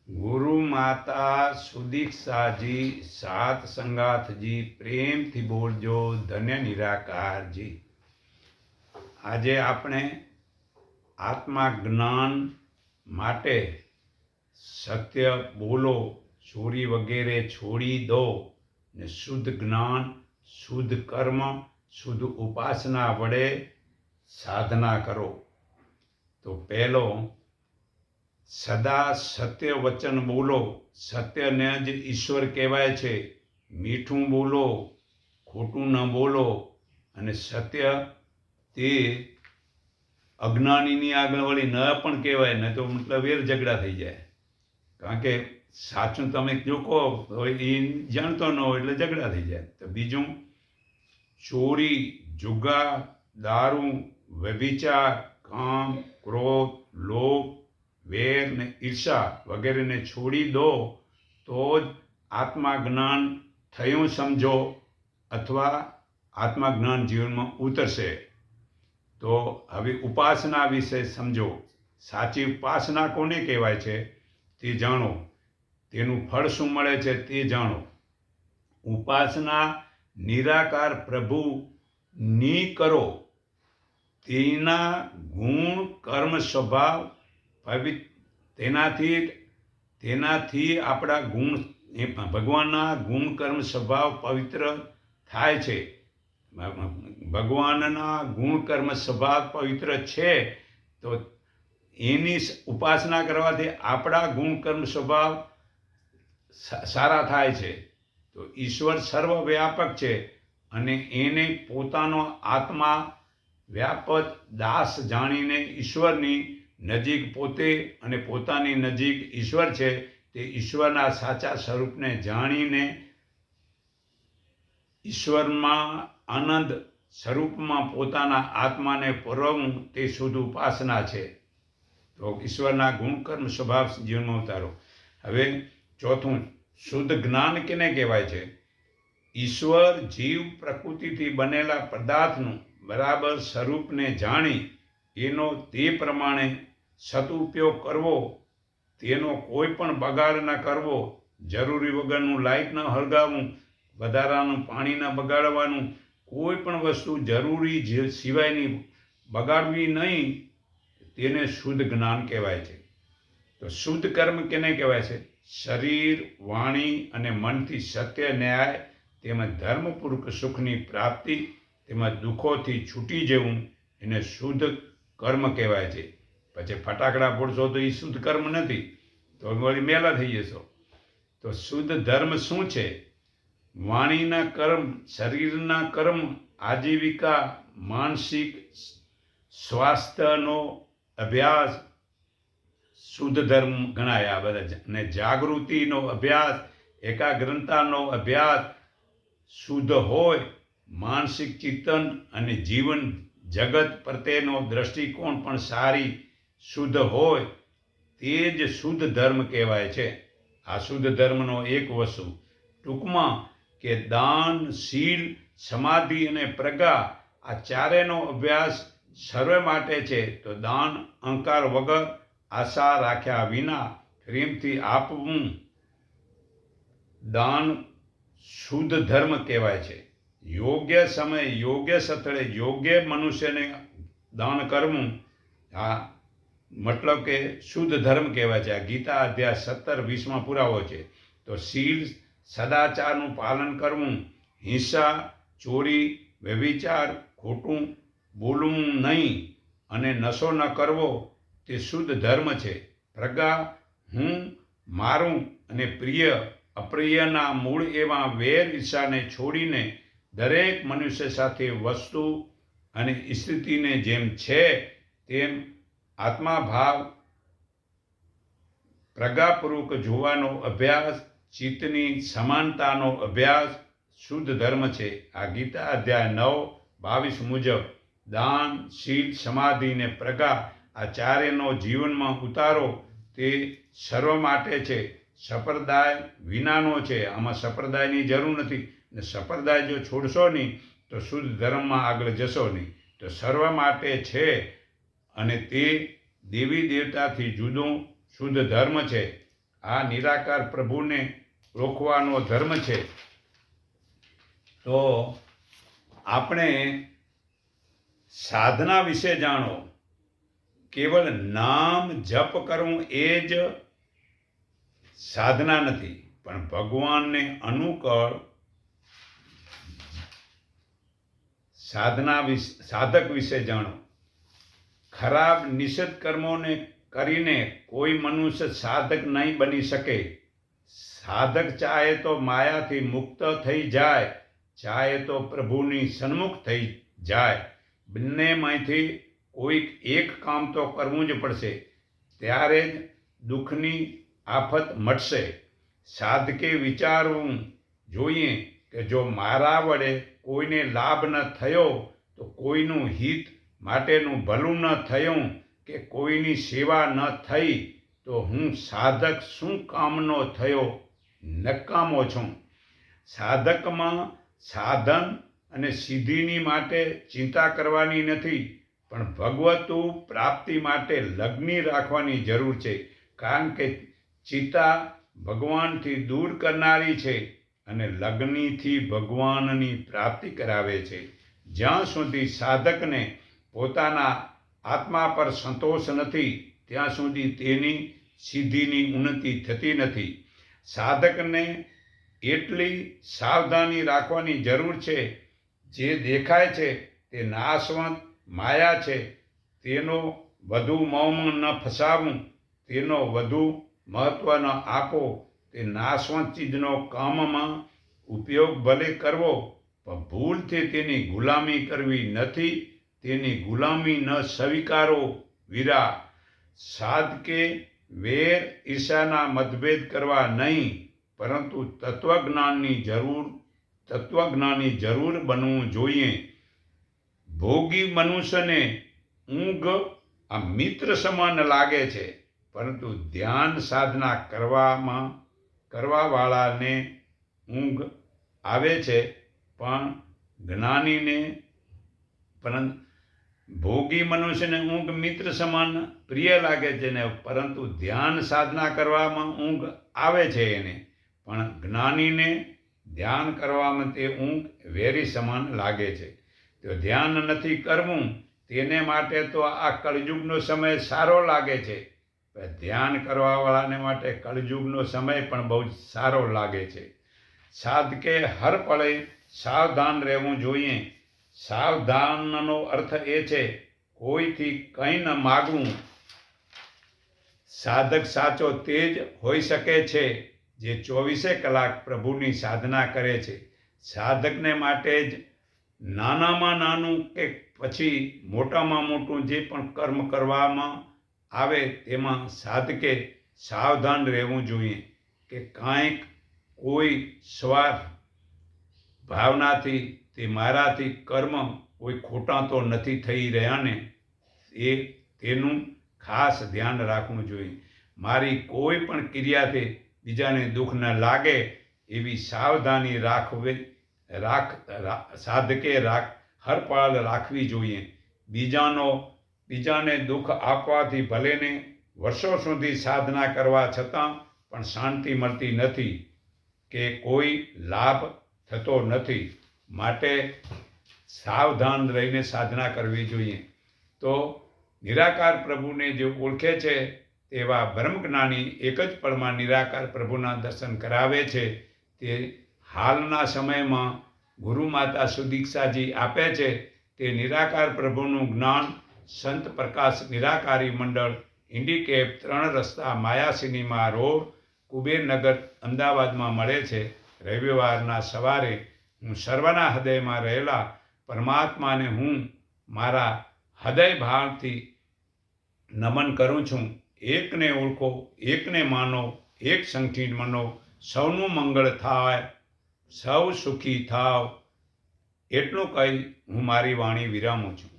ગુરુ માતા સુદીક્ષાજી, સાત સંગાથજી, પ્રેમથી બોલજો, ધન્ય નિરાકારજી. આજે આપણે આત્મા જ્ઞાન માટે સત્ય બોલો, ચોરી વગેરે છોડી દો ને શુદ્ધ જ્ઞાન, શુદ્ધ કર્મ, શુદ્ધ ઉપાસના વડે સાધના કરો. તો પહેલો, સદા સત્ય વચન બોલો. સત્યને જ ઈશ્વર કહેવાય છે. મીઠું બોલો, ખોટું ન બોલો. અને સત્ય તે અજ્ઞાનીની આગળ વળી ન પણ કહેવાય, ન તો મતલબ વેર ઝઘડા થઈ જાય. કારણ કે સાચું તમે જો કહો તો એ જાણતો ન હોય એટલે ઝઘડા થઈ જાય. તો બીજું, ચોરી, જુગાર, દારૂ, વ્યભિચાર, કામ, ક્રોધ, લોભ, વેર ને ઈર્ષા વગેરેને છોડી દો તો જ આત્મા જ્ઞાન થયું સમજો, અથવા આત્મા જ્ઞાન જીવનમાં ઉતરશે. તો હવે ઉપાસના વિશે સમજો. સાચી ઉપાસના કોને કહેવાય છે તે જાણો. તેનું ફળ શું મળે છે તે જાણો. ઉપાસના નિરાકાર પ્રભુની કરો. તેના ગુણ, કર્મ, સ્વભાવ તેનાથી આપણા ગુણ, ભગવાનના ગુણ, કર્મ, સ્વભાવ પવિત્ર થાય છે. ભગવાનના ગુણ, કર્મ, સ્વભાવ પવિત્ર છે તો એની ઉપાસના કરવાથી આપણા ગુણ, કર્મ, સ્વભાવ સારા થાય છે. તો ઈશ્વર સર્વવ્યાપક છે અને એને પોતાનો આત્મા વ્યાપક દાસ જાણીને ઈશ્વરની નજીક પોતે અને પોતાની નજીક ઈશ્વર છે તે ઈશ્વરના સાચા સ્વરૂપને જાણીને ઈશ્વરમાં આનંદ સ્વરૂપમાં પોતાના આત્માને પરોવવું તે શુદ્ધ ઉપાસના છે. તો ઈશ્વરના ગુણ, કર્મ, સ્વભાવ જીવનમાં ઉતારો. હવે ચોથું, શુદ્ધ જ્ઞાન કેને કહેવાય છે? ઈશ્વર, જીવ, પ્રકૃતિથી બનેલા પદાર્થનું બરાબર સ્વરૂપને જાણી એનો તે પ્રમાણે સદુપયોગ કરવો, તેનો કોઈ પણ બગાડ ન કરવો, જરૂરી વગરનું લાઇટ ન હળગાવવું, વધારાનું પાણી ન બગાડવાનું, કોઈ પણ વસ્તુ જરૂરી સિવાયની બગાડવી નહીં, તેને શુદ્ધ જ્ઞાન કહેવાય છે. તો શુદ્ધ કર્મ કેને કહેવાય છે? શરીર, વાણી અને મનથી સત્ય, ન્યાય તેમજ ધર્મપૂર્વક સુખની પ્રાપ્તિ તેમજ દુઃખોથી છૂટી જવું એને શુદ્ધ કર્મ કહેવાય છે. પછી ફટાકડા ફોડશો તો એ શુદ્ધ કર્મ નથી, તો વળી મેલા થઈ જશો. તો શુદ્ધ ધર્મ શું છે? વાણીના કર્મ, શરીરના કર્મ, આજીવિકા, માનસિક સ્વાસ્થ્યનો અભ્યાસ શુદ્ધ ધર્મ ગણાય. આ બધા અને જાગૃતિનો અભ્યાસ, એકાગ્રતાનો અભ્યાસ શુદ્ધ હોય, માનસિક ચિંતન અને જીવન જગત પ્રત્યેનો દ્રષ્ટિકોણ પણ સારી શુદ્ધ હોય, તે જ શુદ્ધ ધર્મ કહેવાય છે. આ શુદ્ધ ધર્મનો એક વસ્તુ ટૂંકમાં કે દાન, શીલ, સમાધિ અને પ્રજ્ઞા આ ચારેયનો અભ્યાસ સર્વે માટે છે. તો દાન અહંકાર વગર, આશા રાખ્યા વિના પ્રેમથી આપવું દાન શુદ્ધ ધર્મ કહેવાય છે. યોગ્ય સમય, યોગ્ય સ્થળે, યોગ્ય મનુષ્યને દાન કરવું આ મતલબ કે શુદ્ધ ધર્મ કહેવાય છે. આ ગીતા અધ્યાય 17-20 પુરાવો છે. તો શીલ, સદાચારનું પાલન કરવું, હિંસા, ચોરી, વ્યભિચાર, ખોટું બોલવું નહીં અને નશો ન કરવો તે શુદ્ધ ધર્મ છે. પ્રજ્ઞા, હું, મારું અને પ્રિય અપ્રિયના મૂળ એવા વેર ઈર્ષાને છોડીને દરેક મનુષ્ય સાથે, વસ્તુ અને સ્થિતિને જેમ છે તેમ આત્માભાવ પ્રજ્ઞાપૂર્વક જોવાનો અભ્યાસ, ચિત્તની સમાનતાનો અભ્યાસ શુદ્ધ ધર્મ છે. આ ગીતા અધ્યાય 9-22 મુજબ દાન, શીલ, સમાધિ અને પ્રજ્ઞા આ ચારેયનો જીવનમાં ઉતારો તે સર્વ માટે છે. સંપ્રદાય વિનાનો છે. આમાં સંપ્રદાયની જરૂર નથી ને સંપ્રદાય જો છોડશો નહીં તો શુદ્ધ ધર્મમાં આગળ જશો નહીં. તો સર્વ માટે છે અને તે દેવી દેવતાથી જુદો શુદ્ધ ધર્મ છે. આ નિરાકાર પ્રભુને ઓળખવાનો ધર્મ છે. તો આપણે સાધના વિશે જાણો. કેવળ નામ જપ કરવું એ જ સાધના નથી, પણ ભગવાનને અનુકૂળ સાધક વિશે જાણો. ખરાબ નિષેધ કર્મોને કરીને કોઈ મનુષ્ય સાધક નહીં બની શકે. સાધક ચાહે તો માયાથી મુક્ત થઈ જાય, ચાહે તો પ્રભુની સન્મુખ થઈ જાય. બંનેમાંથી કોઈક એક કામ તો કરવું જ પડશે, ત્યારે જ દુઃખની આફત મટશે. સાધકે વિચારવું જોઈએ કે જો મારા વડે કોઈને લાભ ન થયો, તો કોઈનું હિત માટેનું ભલું ન થયું, કે કોઈની સેવા ન થઈ, તો હું સાધક શું કામનો થયો, નકામો છું. સાધકમાં સાધન અને સિદ્ધિની માટે ચિંતા કરવાની નથી, પણ ભગવતુ પ્રાપ્તિ માટે લગ્ન રાખવાની જરૂર છે. કારણ કે ચિંતા ભગવાનથી દૂર કરનારી છે અને લગ્નથી ભગવાનની પ્રાપ્તિ કરાવે છે. જ્યાં સુધી સાધકને પોતાના આત્મા પર સંતોષ નથી, ત્યાં સુધી તેની સિદ્ધિની ઉન્નતિ થતી નથી. સાધકને એટલી સાવધાની રાખવાની જરૂર છે, જે દેખાય છે તે નાશવંત માયા છે, તેનો વધુ મોહમાં ન ફસાવું, તેનો વધુ મહત્વ ન આપો. તે નાશવંત ચીજનો કામમાં ઉપયોગ ભલે કરવો, પણ ભૂલથી તેની ગુલામી કરવી નથી. તેની ગુલામી ન સ્વીકારો. વીરા, સાધકે વેર ઈર્ષાના મતભેદ કરવા નહીં, પરંતુ તત્વજ્ઞાની જરૂર બનવું જોઈએ. ભોગી મનુષ્યને ઊંઘ આ મિત્ર સમાન લાગે છે, પરંતુ ધ્યાન સાધના કરવાવાળાને ઊંઘ આવે છે. ભોગી મનુષ્યને ઊંઘ મિત્ર સમાન પ્રિય લાગે છે ને, પરંતુ ધ્યાન સાધના કરવામાં ઊંઘ આવે છે એને. પણ જ્ઞાનીને ધ્યાન કરવામાં તે ઊંઘ વેરી સમાન લાગે છે. તો ધ્યાન નથી કરવું, તેને માટે તો આ કળયુગનો સમય સારો લાગે છે. ધ્યાન કરવાવાળાને માટે કળયુગનો સમય પણ બહુ જ સારો લાગે છે. સાધકે હર પળે સાવધાન રહેવું જોઈએ. સાવધાનનો અર્થ એ છે કોઈથી કંઈ ન માગવું. સાધક સાચો તે જ હોઈ શકે છે જે 24 કલાક પ્રભુની સાધના કરે છે. સાધકને માટે જ નાનામાં નાનું કે પછી મોટામાં મોટું જે પણ કર્મ કરવામાં આવે, તેમાં સાધકે સાવધાન રહેવું જોઈએ કે કાંઈક કોઈ સ્વાર્થ ભાવનાથી તે મારાથી કર્મ કોઈ ખોટા તો નથી થઈ રહ્યા ને, તેનું ખાસ ધ્યાન રાખવું જોઈએ. મારી કોઈ પણ ક્રિયાથી બીજાને દુઃખ ન લાગે, એવી સાવધાની સાધકે હર પળ રાખવી જોઈએ. બીજાને દુઃખ આપવાથી ભલેને વર્ષો સુધી સાધના કરવા છતાં પણ શાંતિ મળતી નથી કે કોઈ લાભ થતો નથી. માટે સાવધાન રહીને સાધના કરવી જોઈએ. તો નિરાકાર પ્રભુને જે ઓળખે છે તેવા બ્રહ્મજ્ઞાની એક જ પળમાં નિરાકાર પ્રભુના દર્શન કરાવે છે. તે હાલના સમયમાં ગુરુ માતા સુદીક્ષાજી આપે છે. તે નિરાકાર પ્રભુનું જ્ઞાન સંત પ્રકાશ નિરાકારી મંડળ, ઇન્ડિકેપ, 3 રસ્તા, માયા સિનેમા રોડ, કુબેરનગર, અમદાવાદમાં મળે છે. રવિવારના સવારે હું સર્વના હૃદયમાં રહેલા પરમાત્માને હું મારા હૃદય ભાવથી નમન કરું છું. એકને ઓળખો, એકને માનો, એક સંગઠિત મનો, સૌનું મંગળ થાય, સૌ સુખી થાવ. એટલું કહી હું મારી વાણી વિરામું છું.